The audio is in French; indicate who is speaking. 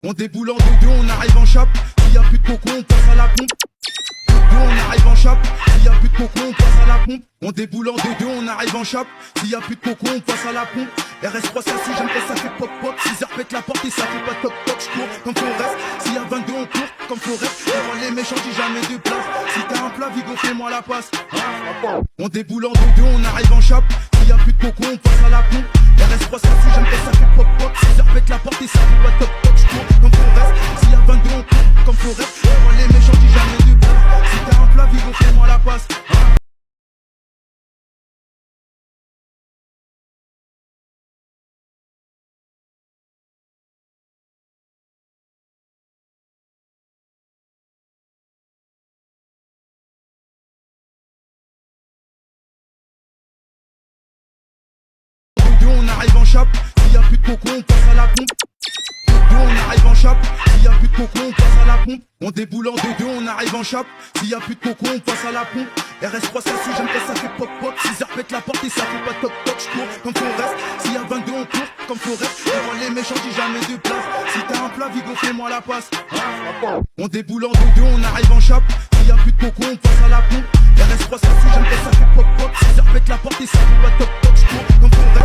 Speaker 1: On déboule en deux, on arrive en chape. S'il y a plus de coco, on passe à la pompe. Deux, on arrive en chape. S'il y a plus de coco, on passe à la pompe. On déboule en deux, on arrive en chape. S'il y a plus de coco, on passe à la pompe. RS306, j'aime pas ça fait pop pop. 6 heures pète la porte et ça fait pas toc toc. J'cours comme Forest. S'il y a 22, on court comme Forest. Devant les méchants, j'ai jamais de place. Si t'as un plat, Vigo, fais-moi la passe. On déboule en deux, on arrive en chape. S'il y a plus de coco, on passe à la pompe. RS306, j'aime pas ça fait pop pop. 6 heures pète la porte et ça fait pas toc toc. J'cours comme Forest. S'il y a 22, on court comme Forest. Devant les méchants, j'ai jamais de place. Si t'as un plat, Vigo, fais-moi la passe. On arrive en chape, s'il y a plus de coco, on passe à la pompe. Deux, on arrive en chape, s'il y a plus de coco, on passe à la pompe. On déboule en deux, on arrive en chape, s'il y a plus de coco, on passe à la pompe. RS306, j'aime pas ça fait pop pop. 6 heures pète la porte et ça fait pas toc toc. J'cours comme Forest, s'il y a 22, on court comme Forest. Devant les méchants, j'ai jamais de place. Si t'as un plat, Vigo, fais-moi la passe. On déboule en deux, on arrive en chape, s'il y a plus de coco, on